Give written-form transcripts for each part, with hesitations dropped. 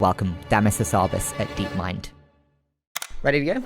Welcome, Demisasabius at DeepMind. Ready to go?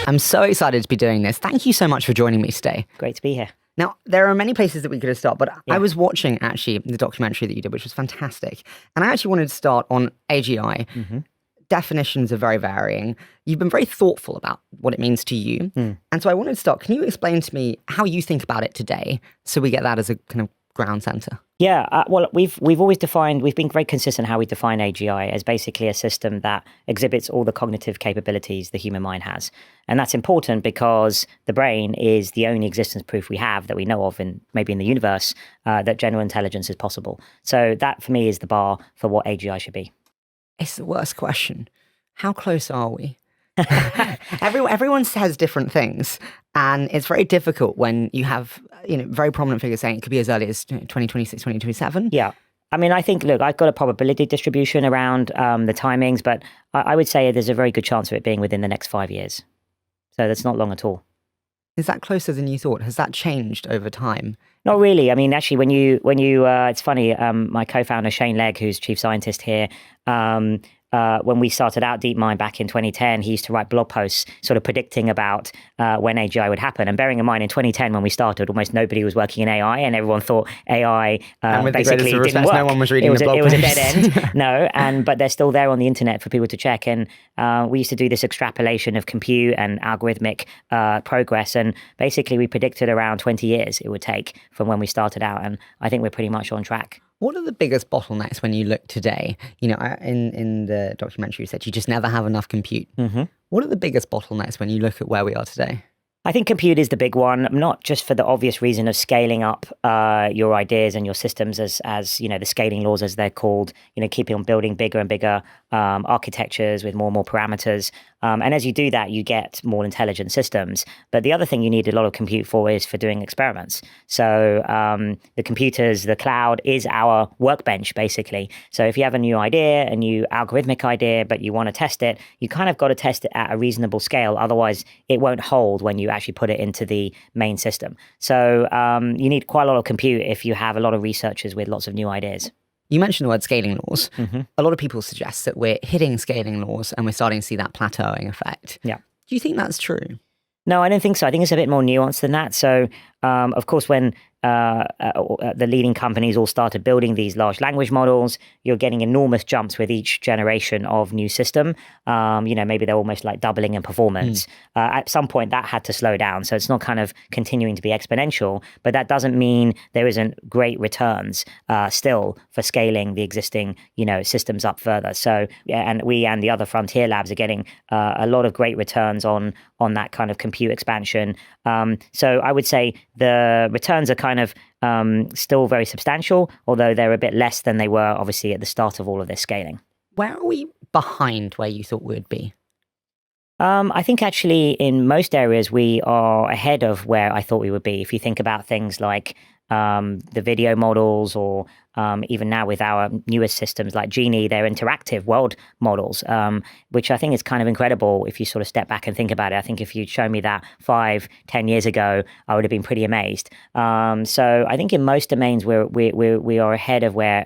I'm so excited to be doing this. Thank you so much for joining me today. Great to be here. Now, there are many places that we could have started, but I was watching, actually, the documentary that you did, which was fantastic. And I actually wanted to start on AGI. Definitions are very varying. You've been very thoughtful about what it means to you. And so I wanted to start. Can you explain to me how you think about it today so we get that as a kind of ground center? Yeah, well, we've been very consistent how we define AGI as basically a system that exhibits all the cognitive capabilities the human mind has. And that's important because the brain is the only existence proof we have that we know of maybe in the universe that general intelligence is possible. So that for me is the bar for what AGI should be. It's the worst question. How close are we? Everyone says different things, and it's very difficult when you have very prominent figures saying it could be as early as 2026, 2027. Yeah. I mean, I think, look, I've got a probability distribution around the timings, but I would say there's a very good chance of it being within the next 5 years. So that's not long at all. Is that closer than you thought? Has that changed over time? Not really. I mean, actually, when you, it's funny. My co-founder Shane Legg, who's chief scientist here, when we started out DeepMind back in 2010, he used to write blog posts sort of predicting about when AGI would happen. And bearing in mind, in 2010, when we started, almost nobody was working in AI, and everyone thought AI basically didn't work. No one was reading the blog posts. It post. was a dead end. No, but they're still there on the internet for people to check. And we used to do this extrapolation of compute and algorithmic progress. And basically, we predicted around 20 years it would take from when we started out. And I think we're pretty much on track. What are the biggest bottlenecks when you look today? In the documentary, you said you just never have enough compute. What are the biggest bottlenecks when you look at where we are today? I think compute is the big one, not just for the obvious reason of scaling up your ideas and your systems as the scaling laws, as they're called, keeping on building bigger and bigger architectures with more and more parameters. And as you do that, you get more intelligent systems. But the other thing you need a lot of compute for is for doing experiments. So the computers, the cloud is our workbench, basically. So if you have a new idea, a new algorithmic idea, but you want to test it, you kind of got to test it at a reasonable scale. Otherwise, it won't hold when you actually put it into the main system. So you need quite a lot of compute if you have a lot of researchers with lots of new ideas. You mentioned the word scaling laws. A lot of people suggest that we're hitting scaling laws and we're starting to see that plateauing effect. Yeah. Do you think that's true? No, I don't think so. I think it's a bit more nuanced than that. So, of course, when the leading companies all started building these large language models, you're getting enormous jumps with each generation of new system. Maybe they're almost like doubling in performance. At some point, that had to slow down. So it's not kind of continuing to be exponential, but that doesn't mean there isn't great returns still for scaling the existing, systems up further. So, and we and the other frontier labs are getting a lot of great returns on that kind of compute expansion. So I would say the returns are kind of still very substantial, although they're a bit less than they were obviously at the start of all of this scaling. Where are we behind where you thought we would be? I think actually in most areas we are ahead of where I thought we would be. If you think about things like the video models, or even now with our newest systems like Genie, they're interactive world models, which I think is kind of incredible if you sort of step back and think about it. I think if you'd shown me that 5-10 years ago, I would have been pretty amazed. So I think in most domains we are ahead of where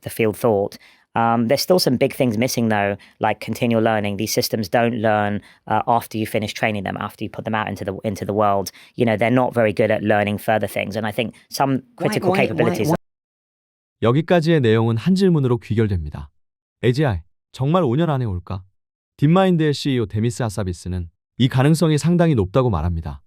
the field thought. There's still some big things missing though, like continual learning. These systems don't learn after you finish training them, after you put them out into the world. They're not very good at learning further things. And I think some critical capabilities. 여기까지의 내용은 한 질문으로 귀결됩니다. AGI, 정말 5년 안에 올까? 딥마인드의 CEO 데미스하사비스는 이 가능성이 상당히 높다고 말합니다.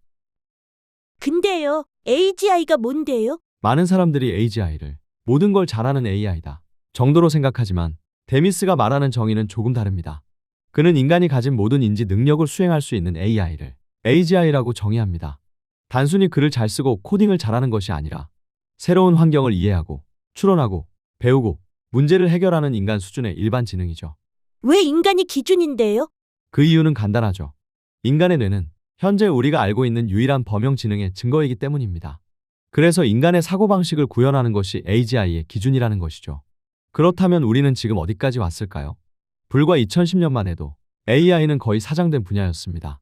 근데요, AGI가 뭔데요? 많은 사람들이 AGI를 모든 걸 잘하는 AI다 정도로 생각하지만 데미스가 말하는 정의는 조금 다릅니다. 그는 인간이 가진 모든 인지 능력을 수행할 수 있는 AI를 AGI라고 정의합니다. 단순히 글을 잘 쓰고 코딩을 잘하는 것이 아니라 새로운 환경을 이해하고 추론하고 배우고 문제를 해결하는 인간 수준의 일반 지능이죠. 왜 인간이 기준인데요? 그 이유는 간단하죠. 인간의 뇌는 현재 우리가 알고 있는 유일한 범용 지능의 증거이기 때문입니다. 그래서 인간의 사고방식을 구현하는 것이 AGI의 기준이라는 것이죠. 그렇다면 우리는 지금 어디까지 왔을까요? 불과 2010년만 해도 AI는 거의 사장된 분야였습니다.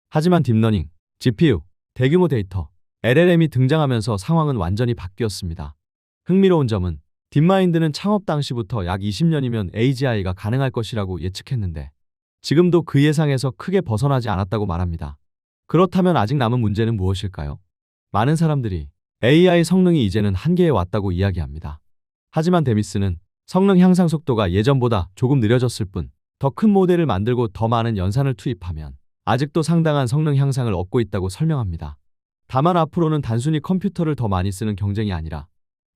하지만 딥러닝, GPU, 대규모 데이터, LLM이 등장하면서 상황은 완전히 바뀌었습니다. 흥미로운 점은 딥마인드는 창업 당시부터 약 20년이면 AGI가 가능할 것이라고 예측했는데 지금도 그 예상에서 크게 벗어나지 않았다고 말합니다. 그렇다면 아직 남은 문제는 무엇일까요? 많은 사람들이 AI 성능이 이제는 한계에 왔다고 이야기합니다. 하지만 데미스는 성능 향상 속도가 예전보다 조금 느려졌을 뿐 더 큰 모델을 만들고 더 많은 연산을 투입하면 아직도 상당한 성능 향상을 얻고 있다고 설명합니다. 다만 앞으로는 단순히 컴퓨터를 더 많이 쓰는 경쟁이 아니라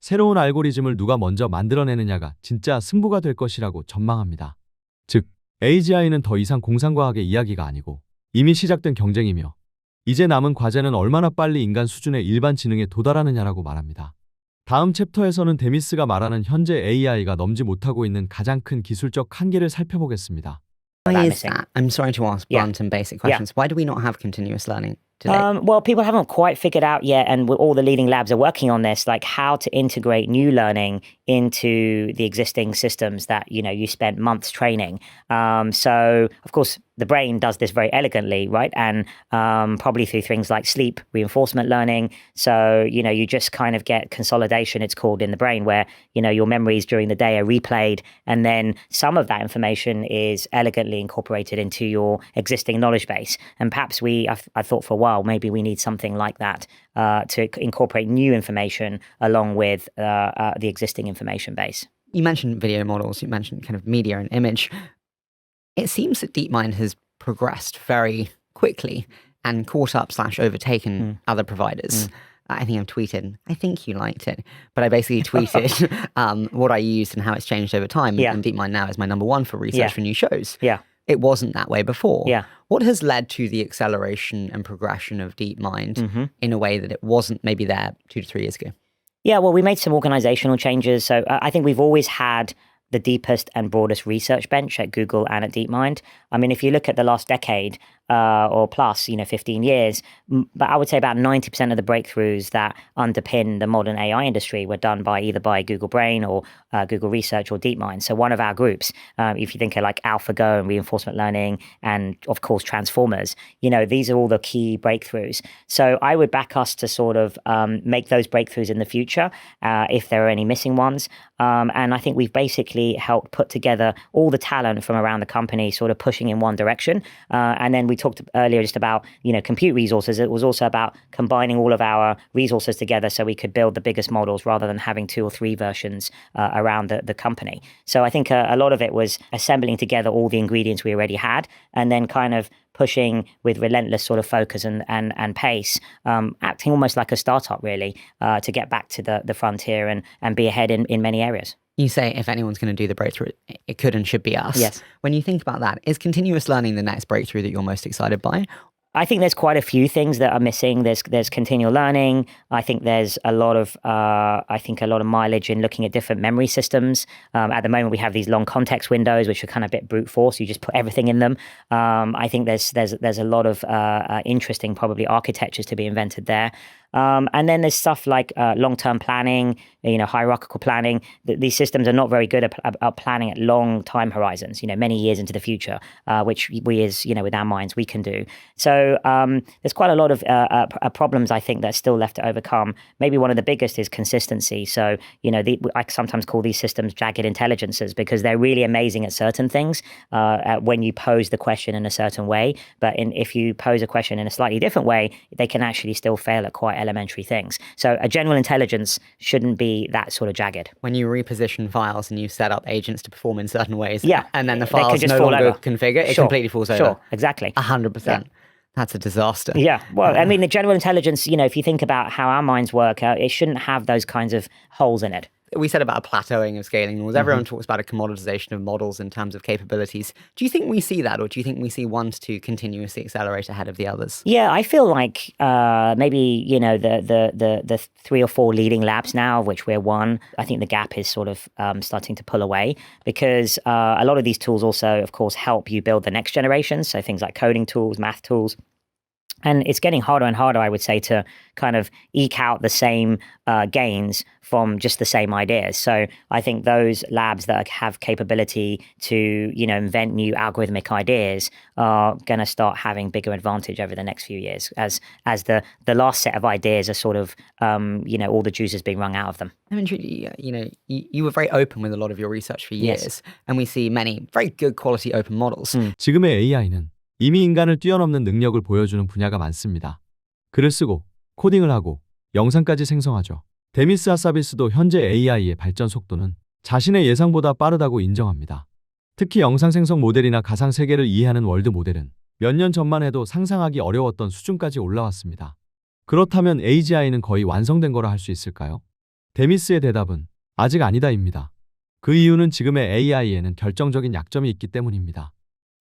새로운 알고리즘을 누가 먼저 만들어내느냐가 진짜 승부가 될 것이라고 전망합니다. 즉, AGI는 더 이상 공상과학의 이야기가 아니고 이미 시작된 경쟁이며 이제 남은 과제는 얼마나 빨리 인간 수준의 일반 지능에 도달하느냐라고 말합니다. 다음 챕터에서는 데미스가 말하는 현재 AI가 넘지 못하고 있는 가장 큰 기술적 한계를 살펴보겠습니다. Why is that? I'm sorry to ask blunt and basic questions. Why do we not have continuous learning today? Well, people haven't quite figured out yet, and all the leading labs are working on this, like how to integrate new learning into the existing systems that you spent months training. So, of course, the brain does this very elegantly, right? And probably through things like sleep reinforcement learning. So, you just kind of get consolidation, it's called, in the brain, where, your memories during the day are replayed. And then some of that information is elegantly incorporated into your existing knowledge base. And perhaps I thought for a while, maybe we need something like that to incorporate new information along with the existing information base. You mentioned video models, you mentioned kind of media and image. It seems that DeepMind has progressed very quickly and caught up / overtaken other providers. I think I've tweeted, I think you liked it, but I basically tweeted what I used and how it's changed over time. And DeepMind now is my number one for research for new shows. Yeah. It wasn't that way before. Yeah. What has led to the acceleration and progression of DeepMind in a way that it wasn't maybe there 2 to 3 years ago? Yeah, well, we made some organizational changes. So I think we've always had the deepest and broadest research bench at Google and at DeepMind. I mean, if you look at the last decade or plus, 15 years, but I would say about 90% of the breakthroughs that underpin the modern AI industry were done either by Google Brain or Google Research or DeepMind. So one of our groups, if you think of like AlphaGo and reinforcement learning and of course Transformers, these are all the key breakthroughs. So I would back us to sort of make those breakthroughs in the future if there are any missing ones. And I think we've basically helped put together all the talent from around the company sort of pushing in one direction. And then we talked earlier just about, compute resources. It was also about combining all of our resources together so we could build the biggest models rather than having 2 or 3 versions around the company. So I think a lot of it was assembling together all the ingredients we already had and then kind of pushing with relentless sort of focus and pace, acting almost like a startup really, to get back to the frontier and be ahead in many areas. You say if anyone's going to do the breakthrough, it could and should be us. Yes. When you think about that, is continuous learning the next breakthrough that you're most excited by? I think there's quite a few things that are missing. There's continual learning. I think there's a lot of mileage in looking at different memory systems. At the moment, we have these long context windows, which are kind of a bit brute force. You just put everything in them. I think there's a lot of interesting probably architectures to be invented there. And then there's stuff like long-term planning, hierarchical planning. These systems are not very good at planning at long time horizons, many years into the future, which we as, with our minds, we can do. So there's quite a lot of problems, I think, that's still left to overcome. Maybe one of the biggest is consistency. So, I sometimes call these systems jagged intelligences because they're really amazing at certain things when you pose the question in a certain way. But if you pose a question in a slightly different way, they can actually still fail at quite elementary things. So a general intelligence shouldn't be that sort of jagged. When you reposition files and you set up agents to perform in certain ways, and then the they files just no fall longer over. configure, it Sure, completely falls over. Sure, exactly. 100%. That's a disaster. Yeah, well, I mean, the general intelligence, if you think about how our minds work, it shouldn't have those kinds of holes in it. We said about a plateauing of scaling rules. Everyone talks about a commoditization of models in terms of capabilities. Do you think we see that, or do you think we see one to two continuously accelerate ahead of the others? Yeah, I feel like maybe the 3 or 4 leading labs now, of which we're one. I think the gap is sort of starting to pull away because a lot of these tools also, of course, help you build the next generation. So things like coding tools, math tools. And it's getting harder and harder, I would say, to kind of eke out the same gains from just the same ideas. So I think those labs that have capability to, invent new algorithmic ideas are going to start having bigger advantage over the next few years as the last set of ideas are sort of, all the juice is being wrung out of them. I mean, you were very open with a lot of your research for years, and we see many very good quality open models. 지금의 AI는 이미 인간을 뛰어넘는 능력을 보여주는 분야가 많습니다. 글을 쓰고 코딩을 하고 영상까지 생성하죠. 데미스하사비스도 현재 AI의 발전 속도는 자신의 예상보다 빠르다고 인정합니다. 특히 영상 생성 모델이나 가상 세계를 이해하는 월드 모델은 몇 년 전만 해도 상상하기 어려웠던 수준까지 올라왔습니다. 그렇다면 AGI는 거의 완성된 거라 할 수 있을까요? 데미스의 대답은 아직 아니다입니다. 그 이유는 지금의 AI에는 결정적인 약점이 있기 때문입니다.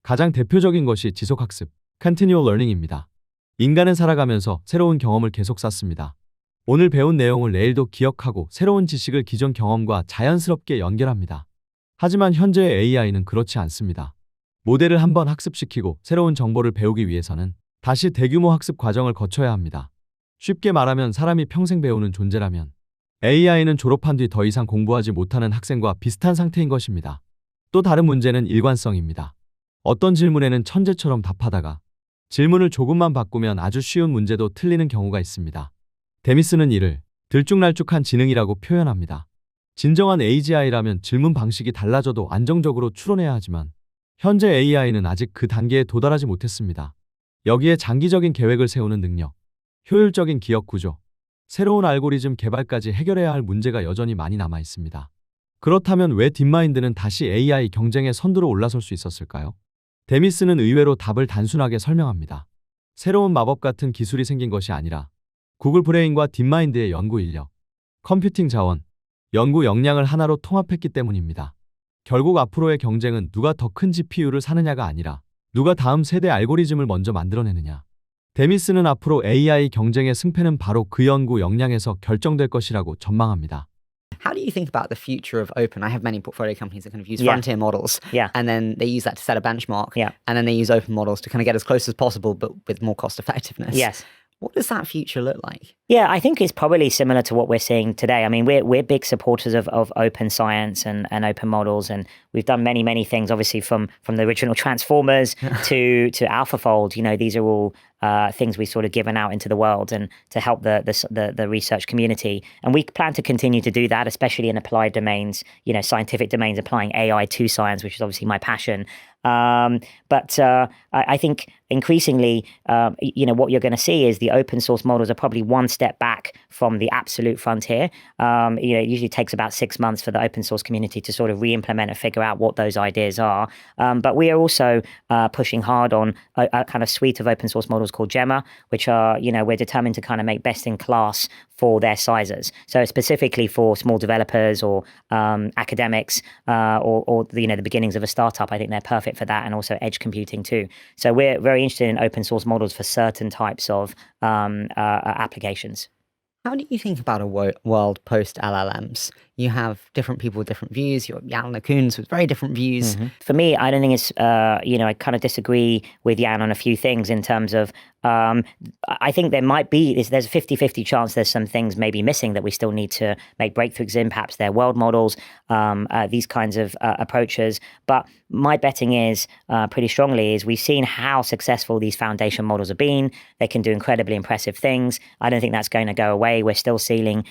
가장 대표적인 것이 지속학습, continual learning입니다. 인간은 살아가면서 새로운 경험을 계속 쌓습니다. 오늘 배운 내용을 내일도 기억하고 새로운 지식을 기존 경험과 자연스럽게 연결합니다. 하지만 현재의 AI는 그렇지 않습니다. 모델을 한번 학습시키고 새로운 정보를 배우기 위해서는 다시 대규모 학습 과정을 거쳐야 합니다. 쉽게 말하면 사람이 평생 배우는 존재라면 AI는 졸업한 뒤 더 이상 공부하지 못하는 학생과 비슷한 상태인 것입니다. 또 다른 문제는 일관성입니다. 어떤 질문에는 천재처럼 답하다가 질문을 조금만 바꾸면 아주 쉬운 문제도 틀리는 경우가 있습니다. 데미스는 이를 들쭉날쭉한 지능이라고 표현합니다. 진정한 AGI라면 질문 방식이 달라져도 안정적으로 추론해야 하지만 현재 AI는 아직 그 단계에 도달하지 못했습니다. 여기에 장기적인 계획을 세우는 능력, 효율적인 기억 구조, 새로운 알고리즘 개발까지 해결해야 할 문제가 여전히 많이 남아 있습니다. 그렇다면 왜 딥마인드는 다시 AI 경쟁의 선두로 올라설 수 있었을까요? 데미스는 의외로 답을 단순하게 설명합니다. 새로운 마법 같은 기술이 생긴 것이 아니라 구글 브레인과 딥마인드의 연구 인력, 컴퓨팅 자원, 연구 역량을 하나로 통합했기 때문입니다. 결국 앞으로의 경쟁은 누가 더 큰 GPU를 사느냐가 아니라 누가 다음 세대 알고리즘을 먼저 만들어내느냐. 데미스는 앞으로 AI 경쟁의 승패는 바로 그 연구 역량에서 결정될 것이라고 전망합니다. How do you think about the future of open? I have many portfolio companies that kind of use frontier models, and then they use that to set a benchmark, and then they use open models to kind of get as close as possible, but with more cost effectiveness. Yes. What does that future look like? Yeah, I think it's probably similar to what we're seeing today. I mean, we're big supporters of open science and open models, and we've done many things. Obviously, from the original Transformers to AlphaFold. These are all things we've sort of given out into the world and to help the research community. And we plan to continue to do that, especially in applied domains. Scientific domains, applying AI to science, which is obviously my passion. But I think increasingly, what you're going to see is the open source models are probably one step back from the absolute frontier. It usually takes about 6 months for the open source community to sort of re-implement and figure out what those ideas are. But we are also pushing hard on a kind of suite of open source models called Gemma, which are, we're determined to kind of make best in class for their sizes. So specifically for small developers or academics or the beginnings of a startup, I think they're perfect for that, and also edge computing too. So we're very interested in open source models for certain types of applications. How do you think about a world post LLMs? You have different people with different views. You have Jan LeCun with very different views. For me, I don't think it's, I kind of disagree with Jan on a few things in terms of, I think there's a 50-50 chance there's some things maybe missing that we still need to make breakthroughs in. Perhaps they're world models, these kinds of approaches. But my betting is pretty strongly is we've seen how successful these foundation models have been. They can do incredibly impressive things. I don't think that's going to go away. We're still seeing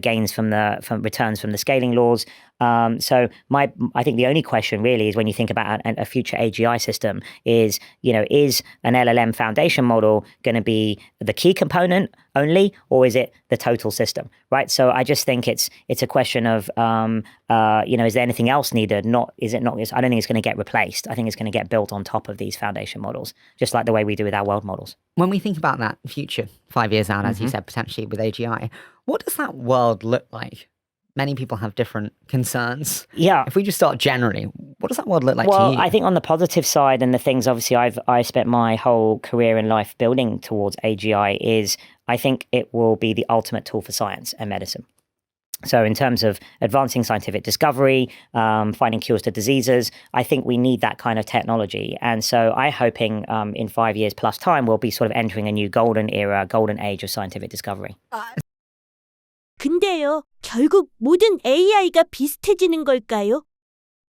gains from returns from the scaling laws. So I think the only question really is when you think about a future AGI system is an LLM foundation model going to be the key component only, or is it the total system, right? So I just think it's a question of, is there anything else needed? I don't think it's going to get replaced. I think it's going to get built on top of these foundation models, just like the way we do with our world models. When we think about that future, 5 years out, as you said, potentially with AGI, what does that world look like? Many people have different concerns. Yeah. If we just start generally, what does that world look like to you? Well, I think on the positive side and the things obviously I spent my whole career in life building towards AGI is I think it will be the ultimate tool for science and medicine. So in terms of advancing scientific discovery, finding cures to diseases, I think we need that kind of technology. And so I'm hoping in 5 years plus time, we'll be sort of entering a new golden era, golden age of scientific discovery. 근데요, 결국 모든 AI가 비슷해지는 걸까요?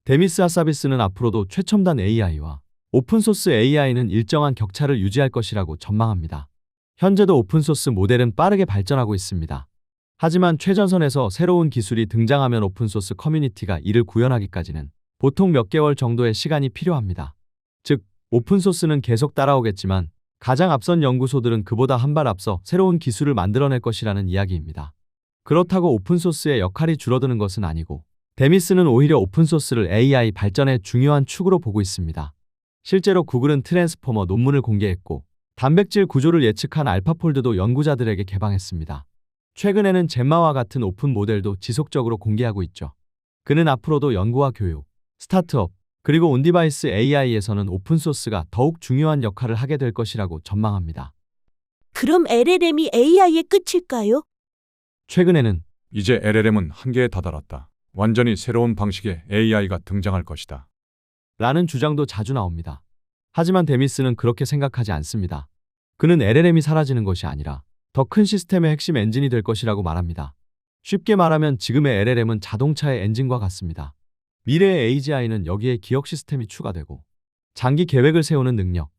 데미스하사비스는 앞으로도 최첨단 AI와 오픈소스 AI는 일정한 격차를 유지할 것이라고 전망합니다. 현재도 오픈소스 모델은 빠르게 발전하고 있습니다. 하지만 최전선에서 새로운 기술이 등장하면 오픈소스 커뮤니티가 이를 구현하기까지는 보통 몇 개월 정도의 시간이 필요합니다. 즉, 오픈소스는 계속 따라오겠지만 가장 앞선 연구소들은 그보다 한 발 앞서 새로운 기술을 만들어낼 것이라는 이야기입니다. 그렇다고 오픈소스의 역할이 줄어드는 것은 아니고 데미스는 오히려 오픈소스를 AI 발전의 중요한 축으로 보고 있습니다. 실제로 구글은 트랜스포머 논문을 공개했고 단백질 구조를 예측한 알파폴드도 연구자들에게 개방했습니다. 최근에는 젬마와 같은 오픈 모델도 지속적으로 공개하고 있죠. 그는 앞으로도 연구와 교육, 스타트업, 그리고 온디바이스 AI에서는 오픈소스가 더욱 중요한 역할을 하게 될 것이라고 전망합니다. 그럼 LLM이 AI의 끝일까요? 최근에는 이제 LLM은 한계에 다다랐다. 완전히 새로운 방식의 AI가 등장할 것이다. 라는 주장도 자주 나옵니다. 하지만 데미스는 그렇게 생각하지 않습니다. 그는 LLM이 사라지는 것이 아니라 더 큰 시스템의 핵심 엔진이 될 것이라고 말합니다. 쉽게 말하면 지금의 LLM은 자동차의 엔진과 같습니다. 미래의 AGI는 여기에 기억 시스템이 추가되고 장기 계획을 세우는 능력,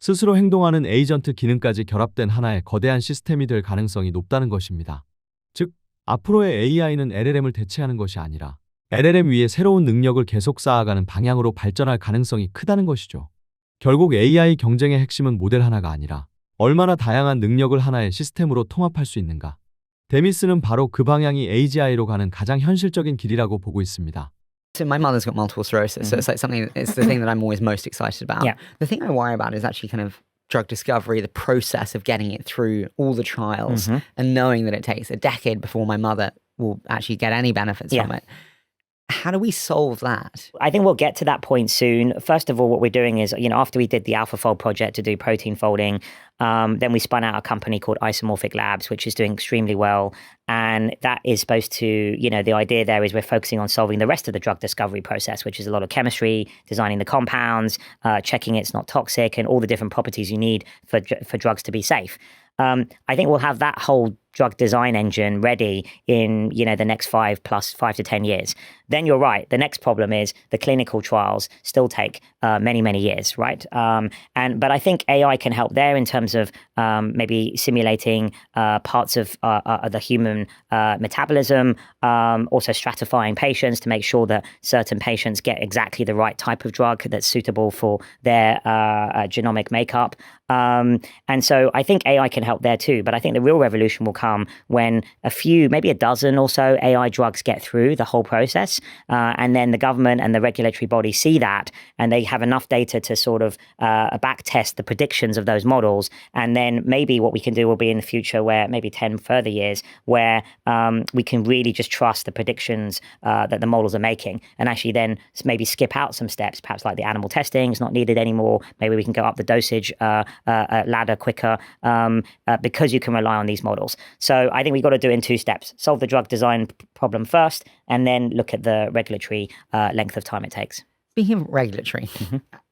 스스로 행동하는 에이전트 기능까지 결합된 하나의 거대한 시스템이 될 가능성이 높다는 것입니다. 즉, 앞으로의 AI는 LLM을 대체하는 것이 아니라 LLM 위에 새로운 능력을 계속 쌓아가는 방향으로 발전할 가능성이 크다는 것이죠. 결국 AI 경쟁의 핵심은 모델 하나가 아니라 얼마나 다양한 능력을 하나의 시스템으로 통합할 수 있는가. 데미스는 바로 그 방향이 AGI로 가는 가장 현실적인 길이라고 보고 있습니다. So my mother's got multiple sclerosis, so it's like something. It's the thing that I'm always most excited about. Yeah. The thing I worry about is actually kind of drug discovery, the process of getting it through all the trials and knowing that it takes a decade before my mother will actually get any benefits from it. How do we solve that? I think we'll get to that point soon. First of all, what we're doing is, after we did the AlphaFold project to do protein folding, then we spun out a company called Isomorphic Labs, which is doing extremely well. And that is supposed to, the idea there is we're focusing on solving the rest of the drug discovery process, which is a lot of chemistry, designing the compounds, checking it's not toxic, and all the different properties you need for drugs to be safe. I think we'll have that whole drug design engine ready in the next 5 to 10 years. Then you're right. The next problem is the clinical trials still take many, many years, right? But I think AI can help there in terms of maybe simulating parts of the human metabolism, also stratifying patients to make sure that certain patients get exactly the right type of drug that's suitable for their genomic makeup. And so I think AI can help there too. But I think the real revolution will come when maybe a dozen or so AI drugs get through the whole process. And then the government and the regulatory bodies see that and they have enough data to sort of back test the predictions of those models. And then maybe what we can do will be in the future where maybe 10 further years where we can really just trust the predictions that the models are making and actually then maybe skip out some steps, perhaps like the animal testing is not needed anymore. Maybe we can go up the dosage ladder quicker because you can rely on these models. So I think we've got to do it in 2 steps. Solve the drug design problem first and then look at the regulatory length of time it takes. Speaking of regulatory,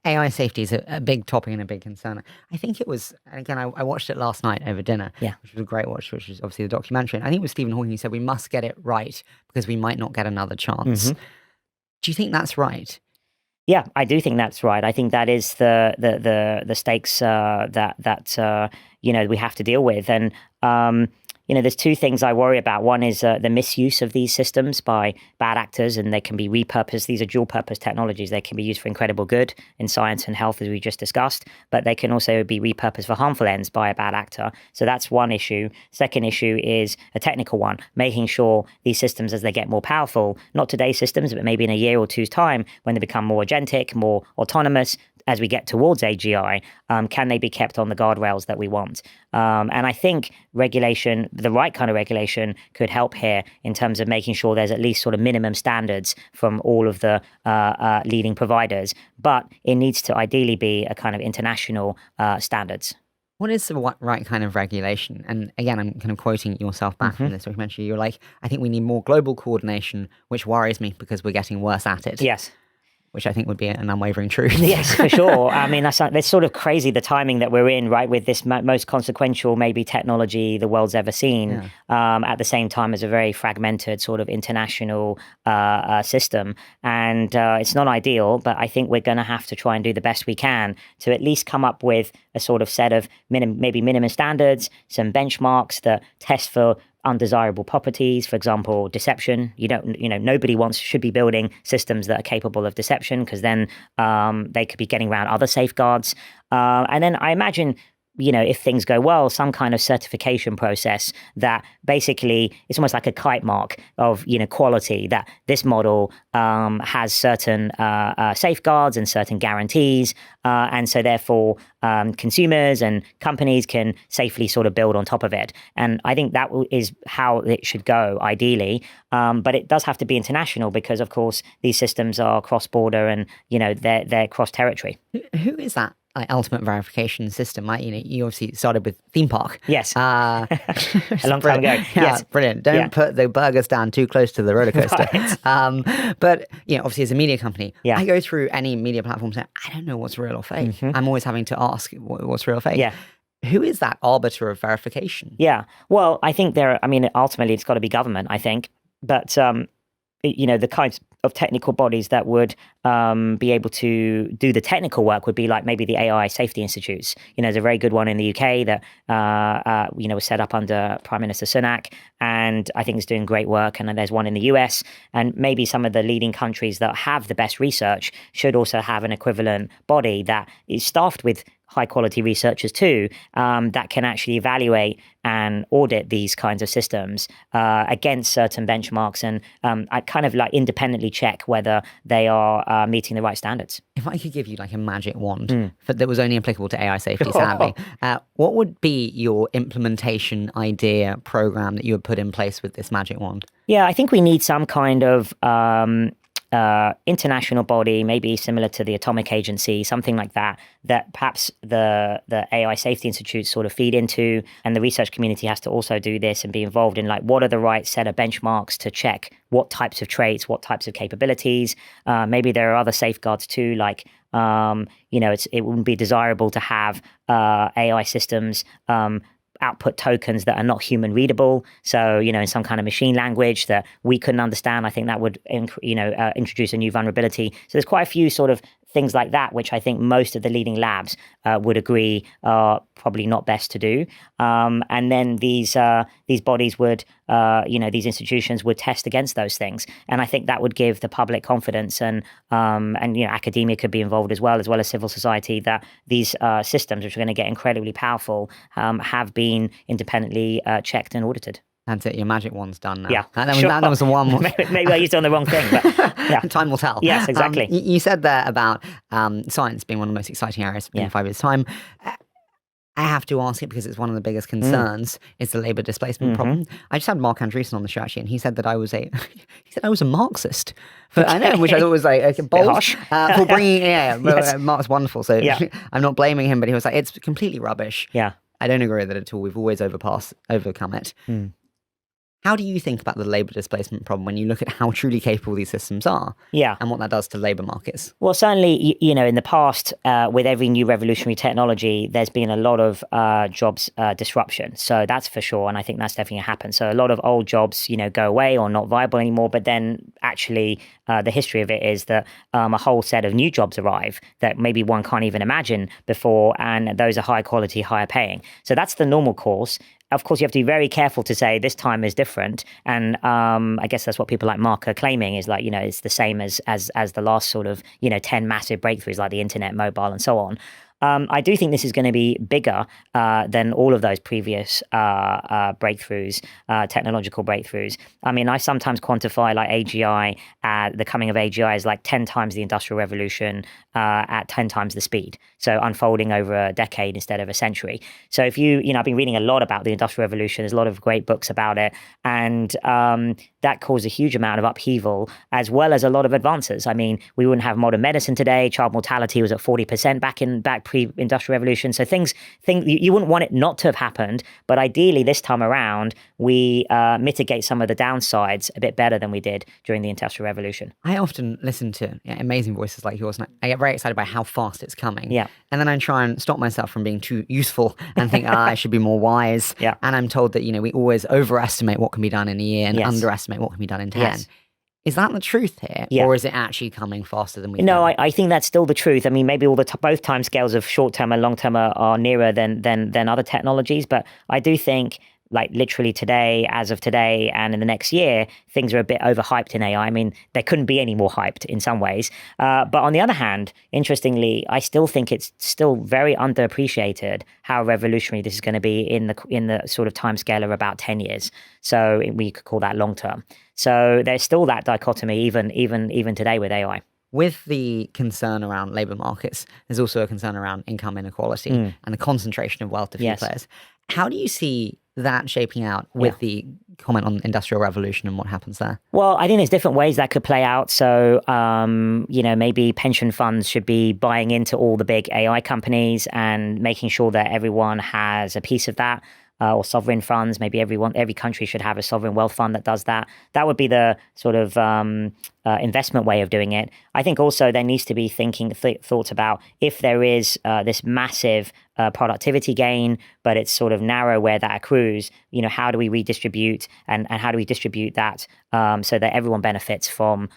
AI safety is a big topic and a big concern. I think it was, and again, I watched it last night over dinner, which was a great watch, which was obviously the documentary. And I think it was Stephen Hawking who said we must get it right because we might not get another chance. Do you think that's right? Yeah, I do think that's right. I think that is the stakes that we have to deal with. And there's 2 things I worry about. One is the misuse of these systems by bad actors, and they can be repurposed. These are dual-purpose technologies. They can be used for incredible good in science and health, as we just discussed, but they can also be repurposed for harmful ends by a bad actor. So that's one issue. Second issue is a technical one, making sure these systems, as they get more powerful, not today's systems, but maybe in a year or 2's time, when they become more agentic, more autonomous, as we get towards AGI, can they be kept on the guardrails that we want? And I think regulation, the right kind of regulation, could help here in terms of making sure there's at least sort of minimum standards from all of the leading providers. But it needs to ideally be a kind of international standards. What is the right kind of regulation? And again, I'm kind of quoting yourself back from this documentary. You're like, I think we need more global coordination, which worries me because we're getting worse at it. Yes. Which I think would be an unwavering truth. Yes, for sure. I mean, that's sort of crazy, the timing that we're in, right, with this most consequential, maybe, technology the world's ever seen, at the same time as a very fragmented sort of international system. And it's not ideal, but I think we're going to have to try and do the best we can to at least come up with a sort of set of minimum standards, some benchmarks that test for undesirable properties, for example, deception. Nobody should be building systems that are capable of deception, because then they could be getting around other safeguards. And then I imagine, if things go well, some kind of certification process that basically it's almost like a kite mark of, quality, that this model has certain safeguards and certain guarantees. And so therefore consumers and companies can safely sort of build on top of it. And I think that is how it should go, ideally. But it does have to be international because, of course, these systems are cross-border and, they're cross-territory. Who is that ultimate verification system? You obviously started with theme park. Yes. A long time ago. Yes. Brilliant. Don't put the burger stand too close to the roller coaster. Right. But, obviously as a media company, I go through any media platform saying, I don't know what's real or fake. I'm always having to ask what's real or fake. Yeah. Who is that arbiter of verification? Yeah. Well, I think ultimately it's got to be government, I think. But, the kinds of technical bodies that would be able to do the technical work would be like maybe the AI safety institutes. There's a very good one in the UK that, was set up under Prime Minister Sunak, and I think it's doing great work. And then there's one in the US, and maybe some of the leading countries that have the best research should also have an equivalent body that is staffed with high quality researchers too, that can actually evaluate and audit these kinds of systems against certain benchmarks, and I kind of like independently check whether they are meeting the right standards. If I could give you like a magic wand that was only applicable to AI safety, sadly, what would be your implementation idea program that you would put in place with this magic wand? Yeah, I think we need some kind of international body, maybe similar to the Atomic Agency, something like that perhaps the AI safety institutes sort of feed into, and the research community has to also do this and be involved in, like, what are the right set of benchmarks to check what types of traits, what types of capabilities. Maybe there are other safeguards too, like it wouldn't be desirable to have AI systems output tokens that are not human readable. So, in some kind of machine language that we couldn't understand. I think that would, introduce a new vulnerability. So there's quite a few sort of things like that, which I think most of the leading labs would agree are probably not best to do. And then these bodies would, these institutions would test against those things. And I think that would give the public confidence, and academia could be involved as well as civil society, that these systems, which are going to get incredibly powerful, have been independently checked and audited. That's it. Your magic wand's done now. Yeah, that was the one. Maybe I used it on the wrong thing, but yeah. Time will tell. Yes, exactly. You said there about science being one of the most exciting areas in 5 years' time. I have to ask it because it's one of the biggest concerns. Is the labor displacement problem. I just had Mark Andreessen on the show actually, and he said that I was a Marxist. I know, which I thought was like bold for bringing. Yes. Mark's wonderful, so I'm not blaming him, but he was like, it's completely rubbish. Yeah, I don't agree with it at all. We've always overcome it. How do you think about the labor displacement problem when you look at how truly capable these systems are? Yeah. And what that does to labor markets? Well, certainly, in the past, with every new revolutionary technology, there's been a lot of jobs disruption. So that's for sure. And I think that's definitely going to happen. So a lot of old jobs, go away or not viable anymore. But then actually, the history of it is that a whole set of new jobs arrive that maybe one can't even imagine before. And those are high quality, higher paying. So that's the normal course. Of course, you have to be very careful to say this time is different. And I guess that's what people like Mark are claiming, is like, it's the same as the last sort of, 10 massive breakthroughs like the internet, mobile, and so on. I do think this is going to be bigger than all of those previous breakthroughs, technological breakthroughs. I mean, I sometimes quantify like AGI, the coming of AGI is like 10 times the Industrial Revolution at 10 times the speed. So unfolding over a decade instead of a century. So if I've been reading a lot about the Industrial Revolution. There's a lot of great books about it. And that caused a huge amount of upheaval as well as a lot of advances. I mean, we wouldn't have modern medicine today. Child mortality was at 40% back pre-industrial revolution. So things you wouldn't want it not to have happened, but ideally this time around we mitigate some of the downsides a bit better than we did during the industrial revolution. I often listen to amazing voices like yours, and I get very excited by how fast it's coming. Yeah. And then I try and stop myself from being too useful and think, I should be more wise. Yeah. And I'm told that, we always overestimate what can be done in a year and underestimate what can be done in 10. Yes. Is that the truth here? Yeah. Or is it actually coming faster than we No, think? I think that's still the truth. I mean, maybe all both timescales of short-term and long-term are nearer than other technologies, but I do think like literally today, as of today and in the next year, things are a bit overhyped in AI. I mean, they couldn't be any more hyped in some ways. But on the other hand, interestingly, I still think it's still very underappreciated how revolutionary this is going to be in the sort of timescale of about 10 years. So we could call that long term. So there's still that dichotomy even today with AI. With the concern around labour markets, there's also a concern around income inequality and the concentration of wealth to few players. How do you see that shaping out with the comment on industrial revolution and what happens there? Well, I think there's different ways that could play out. So, maybe pension funds should be buying into all the big AI companies and making sure that everyone has a piece of that. Or sovereign funds, maybe every country should have a sovereign wealth fund that does that. That would be the sort of investment way of doing it. I think also there needs to be thoughts about if there is this massive productivity gain, but it's sort of narrow where that accrues, how do we redistribute and how do we distribute that so that everyone benefits from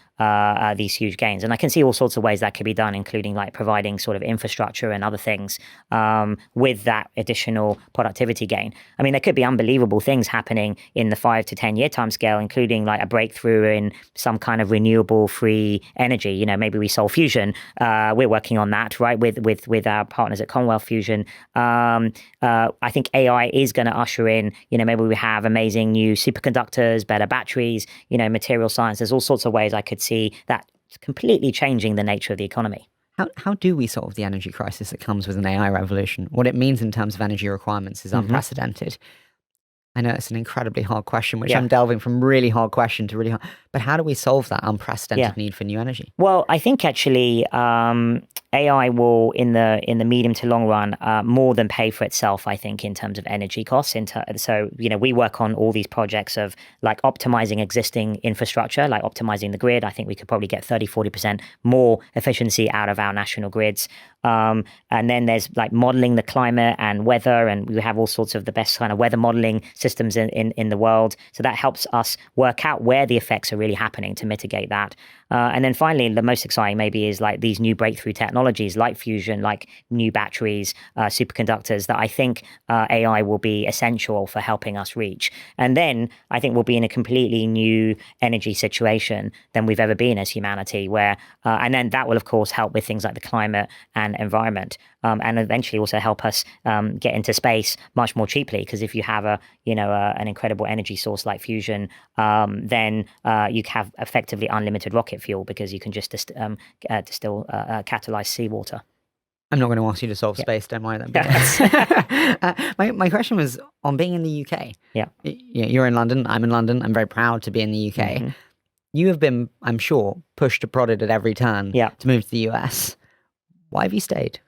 these huge gains? And I can see all sorts of ways that could be done, including like providing sort of infrastructure and other things with that additional productivity gain. I mean, there could be unbelievable things happening in the 5 to 10 year timescale, including like a breakthrough in some kind of renewable free energy. Maybe we solve fusion. We're working on that, right, with our partners at Commonwealth Fusion. I think AI is going to usher in, maybe we have amazing new superconductors, better batteries, material science. There's all sorts of ways I could see that completely changing the nature of the economy. How do we solve the energy crisis that comes with an AI revolution? What it means in terms of energy requirements is unprecedented. I know it's an incredibly hard question, which I'm delving from really hard question to really hard. But how do we solve that unprecedented need for new energy? Well, I think actually AI will, in the medium to long run, more than pay for itself, I think, in terms of energy costs. So, we work on all these projects of like optimizing existing infrastructure, like optimizing the grid. I think we could probably get 30-40% more efficiency out of our national grids. And then there's like modeling the climate and weather, and we have all sorts of the best kind of weather modeling systems in the world. So that helps us work out where the effects are really happening to mitigate that. And then finally, the most exciting maybe is like these new breakthrough technologies like fusion, like new batteries, superconductors that I think AI will be essential for helping us reach. And then I think we'll be in a completely new energy situation than we've ever been as humanity, where, and then that will of course help with things like the climate and environment. And eventually also help us get into space much more cheaply. Because if you have an incredible energy source like fusion, then you have effectively unlimited rocket fuel because you can just distill catalyzed seawater. I'm not going to ask you to solve space, don't worry then. My question was on being in the UK. Yeah. You're in London, I'm in London, I'm very proud to be in the UK. Mm-hmm. You have been, I'm sure, pushed and prodded at every turn to move to the US. Why have you stayed?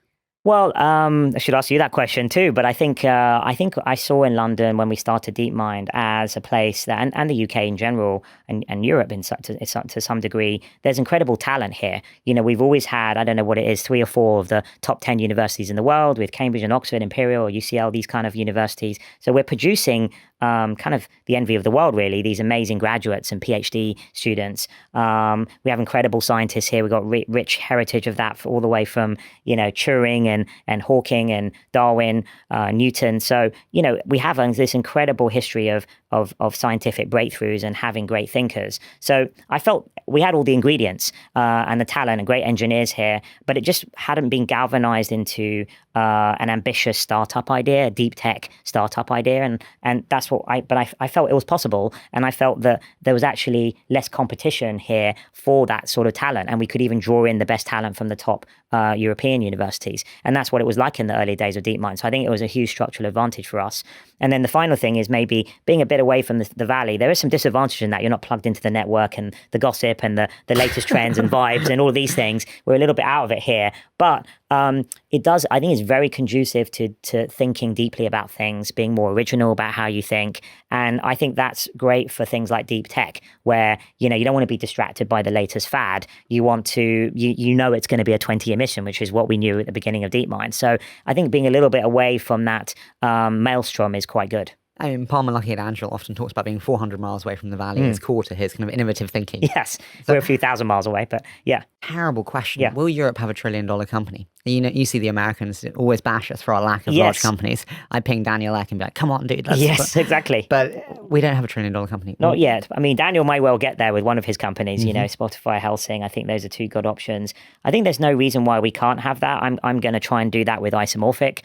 Well, I should ask you that question too. But I think I saw in London when we started DeepMind as a place that, and the UK in general, and Europe to some degree, there's incredible talent here. We've always had, I don't know what it is, 3 or 4 of the top 10 universities in the world, with Cambridge and Oxford, Imperial, UCL, these kind of universities. So we're producing kind of the envy of the world, really, these amazing graduates and PhD students. We have incredible scientists here. We've got rich heritage of that all the way from, Turing and Hawking and Darwin, Newton. So, we have this incredible history of scientific breakthroughs and having great thinkers. So I felt we had all the ingredients and the talent and great engineers here, but it just hadn't been galvanized into an ambitious startup idea, a deep tech startup idea. And that's what I felt it was possible. And I felt that there was actually less competition here for that sort of talent. And we could even draw in the best talent from the top European universities. And that's what it was like in the early days of DeepMind. So I think it was a huge structural advantage for us. And then the final thing is maybe being a bit away from the valley. There is some disadvantage in that. You're not plugged into the network and the gossip and the latest trends and vibes and all of these things. We're a little bit out of it here. But I think it's very conducive to thinking deeply about things, being more original about how you think. And I think that's great for things like deep tech, where, you don't want to be distracted by the latest fad. You want to, you know it's going to be a 20-year mission, which is what we knew at the beginning of DeepMind. So I think being a little bit away from that maelstrom is quite good. I mean, Palmer Luckey at Angel often talks about being 400 miles away from the valley as core to his kind of innovative thinking. Yes, we're a few thousand miles away, but yeah. Terrible question. Yeah. Will Europe have a $1 trillion company? You see the Americans always bash us for our lack of large companies. I ping Daniel Ek and be like, come on, dude. Yes, exactly. But we don't have a $1 trillion company. Not yet. I mean, Daniel might well get there with one of his companies, Spotify, Helsing. I think those are two good options. I think there's no reason why we can't have that. I'm going to try and do that with Isomorphic,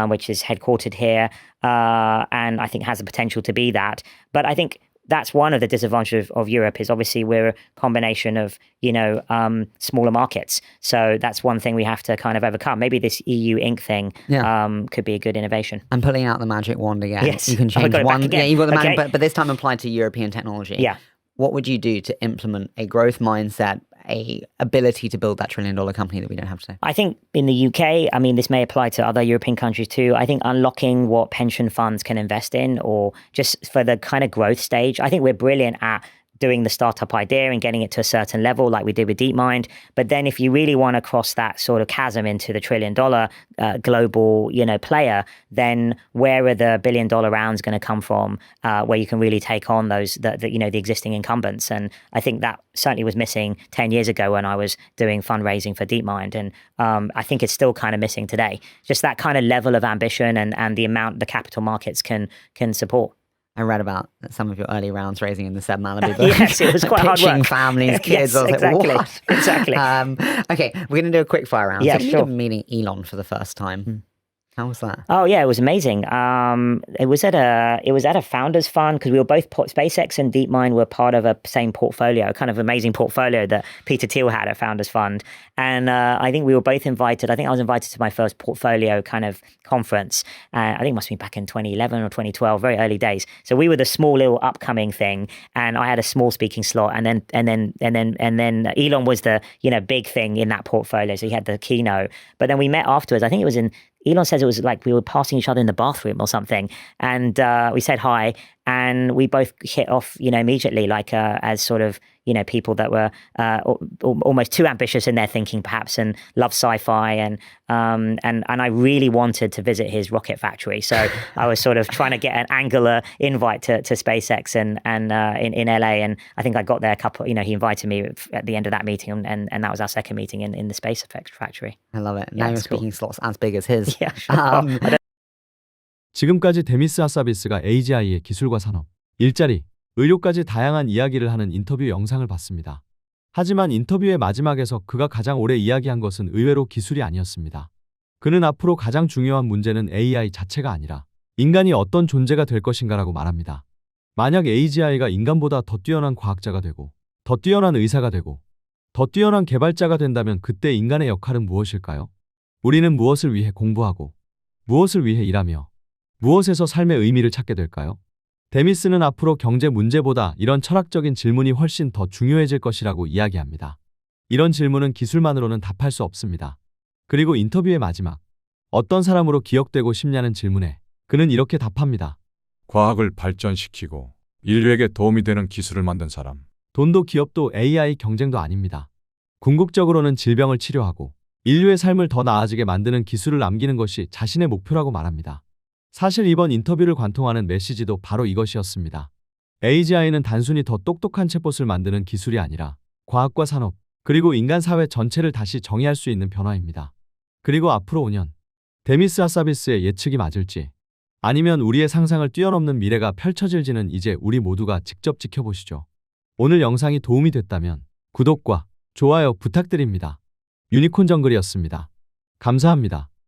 which is headquartered here, and I think has the potential to be that. But I think that's one of the disadvantages of Europe is obviously we're a combination of, smaller markets. So that's one thing we have to kind of overcome. Maybe this EU Inc. thing could be a good innovation. I'm pulling out the magic wand again. Yes. You can change one. Yeah, you've got the magic, but this time applied to European technology. Yeah. What would you do to implement a growth mindset, a ability to build that $1 trillion company that we don't have today? I think in the UK, I mean, this may apply to other European countries too. I think unlocking what pension funds can invest in, or just for the kind of growth stage. I think we're brilliant at doing the startup idea and getting it to a certain level like we did with DeepMind. But then if you really want to cross that sort of chasm into the $1 trillion global, player, then where are the $1 billion rounds going to come from where you can really take on those, the existing incumbents? And I think that certainly was missing 10 years ago when I was doing fundraising for DeepMind. And I think it's still kind of missing today. Just that kind of level of ambition and the amount the capital markets can support. I read about some of your early rounds raising in the Seb Malaby book. Yes, it was quite hard work. Pitching families, kids. Yes, I was exactly. like, what? Exactly. Okay, we're going to do a quick fire round. Yeah, so you sure. ended up meeting Elon for the first time. How was that? Oh yeah, it was amazing. It was at a founders fund because we were both SpaceX and DeepMind were part of a same portfolio, kind of amazing portfolio that Peter Thiel had at Founders Fund. And I think we were both invited. I think I was invited to my first portfolio kind of conference. I think it must have been back in 2011 or 2012, very early days. So we were the small little upcoming thing, and I had a small speaking slot. And then Elon was the big thing in that portfolio. So he had the keynote. But then we met afterwards. I think it was in. Elon says it was like we were passing each other in the bathroom or something. And we said hi, and we both hit off, immediately, like as sort of, people that were almost too ambitious in their thinking, perhaps, and love sci-fi. And I really wanted to visit his rocket factory. So I was sort of trying to get an angular invite to SpaceX and in LA. And I think I got there a couple, he invited me at the end of that meeting. And that was our second meeting in the space factory. I love it. Now you're speaking slots as big as his. Yeah, sure. 지금까지 데미스하사비스가 AGI의 기술과 산업, 일자리, 의료까지 다양한 이야기를 하는 인터뷰 영상을 봤습니다. 하지만 인터뷰의 마지막에서 그가 가장 오래 이야기한 것은 의외로 기술이 아니었습니다. 그는 앞으로 가장 중요한 문제는 AI 자체가 아니라 인간이 어떤 존재가 될 것인가라고 말합니다. 만약 AGI가 인간보다 더 뛰어난 과학자가 되고, 더 뛰어난 의사가 되고, 더 뛰어난 개발자가 된다면 그때 인간의 역할은 무엇일까요? 우리는 무엇을 위해 공부하고, 무엇을 위해 일하며, 무엇에서 삶의 의미를 찾게 될까요? 데미스는 앞으로 경제 문제보다 이런 철학적인 질문이 훨씬 더 중요해질 것이라고 이야기합니다. 이런 질문은 기술만으로는 답할 수 없습니다. 그리고 인터뷰의 마지막, 어떤 사람으로 기억되고 싶냐는 질문에 그는 이렇게 답합니다. 과학을 발전시키고 인류에게 도움이 되는 기술을 만든 사람. 돈도 기업도 AI 경쟁도 아닙니다. 궁극적으로는 질병을 치료하고 인류의 삶을 더 나아지게 만드는 기술을 남기는 것이 자신의 목표라고 말합니다. 사실 이번 인터뷰를 관통하는 메시지도 바로 이것이었습니다. AGI는 단순히 더 똑똑한 챗봇을 만드는 기술이 아니라 과학과 산업, 그리고 인간 사회 전체를 다시 정의할 수 있는 변화입니다. 그리고 앞으로 5년, 데미스하사비스의 예측이 맞을지, 아니면 우리의 상상을 뛰어넘는 미래가 펼쳐질지는 이제 우리 모두가 직접 지켜보시죠. 오늘 영상이 도움이 됐다면 구독과 좋아요 부탁드립니다. 유니콘정글이었습니다. 감사합니다.